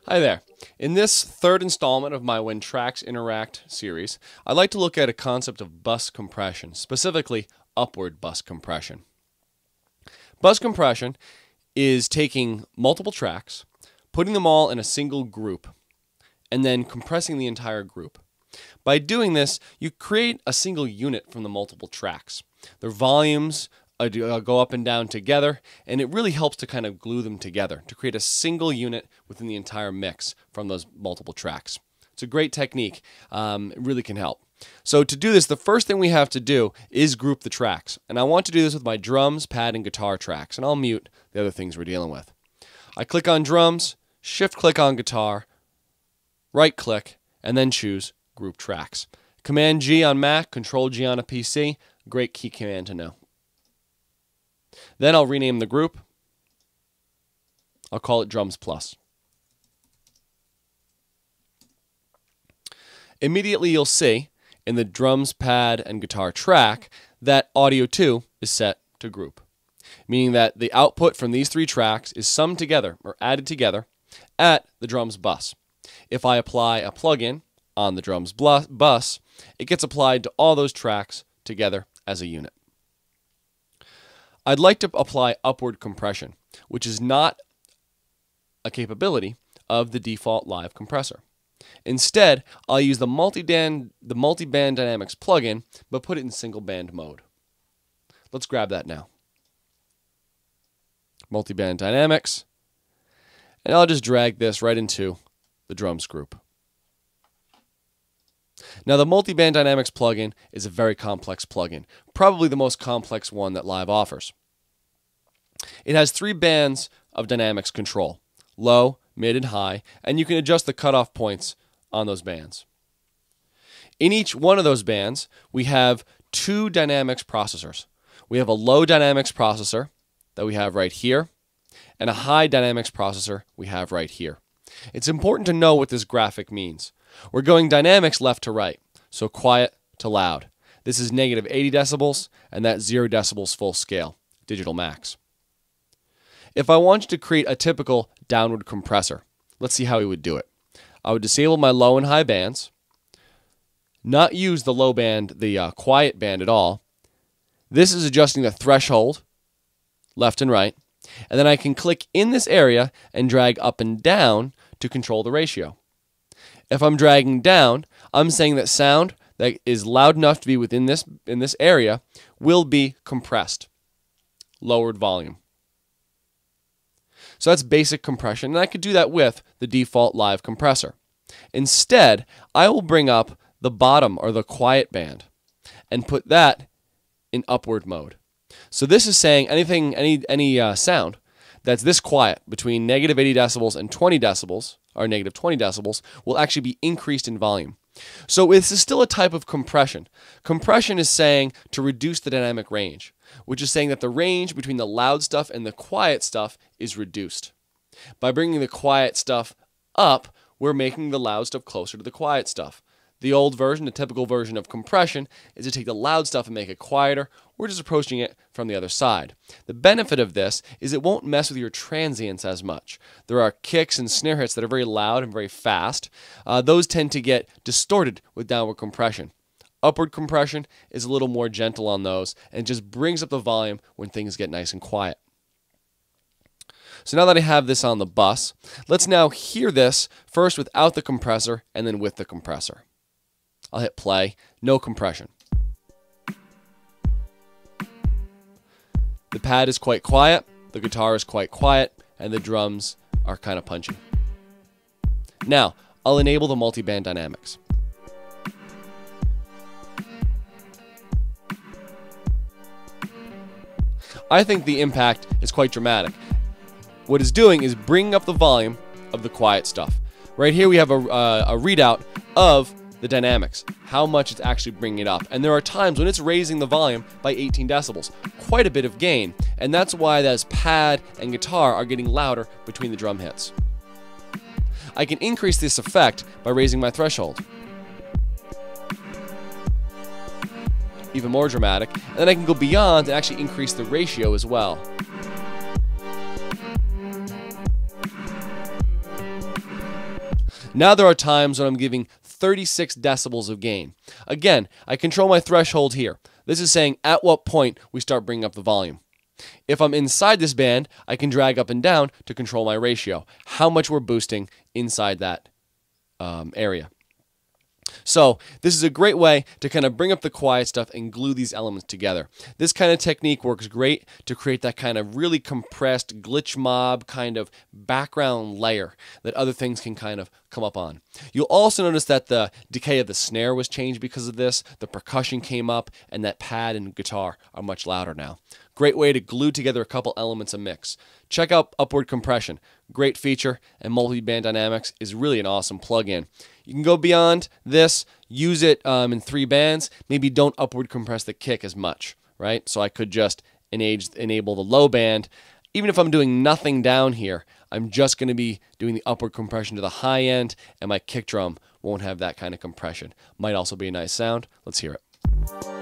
Hi there. In this third installment of my When Tracks Interact series, I'd like to look at a concept of bus compression, specifically upward bus compression. Bus compression is taking multiple tracks, putting them all in a single group, and then compressing the entire group. By doing this, you create a single unit from the multiple tracks. Their volumes go up and down together, and it really helps to kind of glue them together to create a single unit within the entire mix from those multiple tracks. It's a great technique. It really can help. So to do this, the first thing we have to do is group the tracks. And I want to do this with my drums, pad, and guitar tracks, and I'll mute the other things we're dealing with. I click on drums, shift-click on guitar, right-click, and then choose Group Tracks. Command-G on Mac, Control-G on a PC, great key command to know. Then I'll rename the group. I'll call it Drums Plus. Immediately you'll see in the drums, pad, and guitar track that Audio 2 is set to group, meaning that the output from these three tracks is summed together or added together at the drums bus. If I apply a plugin on the drums bus, it gets applied to all those tracks together as a unit. I'd like to apply upward compression, which is not a capability of the default live compressor. Instead, I'll use the Multiband Dynamics plugin, but put it in single band mode. Let's grab that now. Multiband Dynamics, and I'll just drag this right into the drums group. Now, the Multiband Dynamics plugin is a very complex plugin, probably the most complex one that Live offers. It has 3 bands of dynamics control, low, mid, and high, and you can adjust the cutoff points on those bands. In each one of those bands, we have 2 dynamics processors. We have a low dynamics processor that we have right here, and a high dynamics processor we have right here. It's important to know what this graphic means. We're going dynamics left to right, so quiet to loud. This is negative 80 decibels, and that's 0 decibels full scale, digital max. If I wanted to create a typical downward compressor, let's see how we would do it. I would disable my low and high bands, not use the low band, the quiet band at all. This is adjusting the threshold, left and right, and then I can click in this area and drag up and down to control the ratio. If I'm dragging down, I'm saying that sound that is loud enough to be within in this area will be compressed, lowered volume. So that's basic compression, and I could do that with the default live compressor. Instead, I will bring up the bottom or the quiet band and put that in upward mode. So this is saying any sound that's this quiet between negative 80 decibels and 20 decibels, or negative 20 decibels, will actually be increased in volume. So this is still a type of compression. Compression is saying to reduce the dynamic range, which is saying that the range between the loud stuff and the quiet stuff is reduced. By bringing the quiet stuff up, we're making the loud stuff closer to the quiet stuff. The old version, the typical version of compression, is to take the loud stuff and make it quieter. We're just approaching it from the other side. The benefit of this is it won't mess with your transients as much. There are kicks and snare hits that are very loud and very fast. Those tend to get distorted with downward compression. Upward compression is a little more gentle on those and just brings up the volume when things get nice and quiet. So now that I have this on the bus, let's now hear this first without the compressor and then with the compressor. I'll hit play, no compression. The pad is quite quiet, the guitar is quite quiet, and the drums are kind of punchy. Now, I'll enable the Multiband Dynamics. I think the impact is quite dramatic. What it's doing is bringing up the volume of the quiet stuff. Right here we have a readout of the dynamics, how much it's actually bringing it up. And there are times when it's raising the volume by 18 decibels, quite a bit of gain. And that's why that pad and guitar are getting louder between the drum hits. I can increase this effect by raising my threshold. Even more dramatic. And then I can go beyond and actually increase the ratio as well. Now there are times when I'm giving 36 decibels of gain. Again, I control my threshold here. This is saying at what point we start bringing up the volume. If I'm inside this band, I can drag up and down to control my ratio, how much we're boosting inside that area. So this is a great way to kind of bring up the quiet stuff and glue these elements together. This kind of technique works great to create that kind of really compressed glitch mob kind of background layer that other things can kind of come up on. You'll also notice that the decay of the snare was changed because of this. The percussion came up, and that pad and guitar are much louder now. Great way to glue together a couple elements of mix. Check out upward compression. Great feature, and Multiband Dynamics is really an awesome plugin. You can go beyond this, use it in 3 bands. Maybe don't upward compress the kick as much, right? So I could just enable the low band. Even if I'm doing nothing down here, I'm just going to be doing the upward compression to the high end, and my kick drum won't have that kind of compression. Might also be a nice sound. Let's hear it.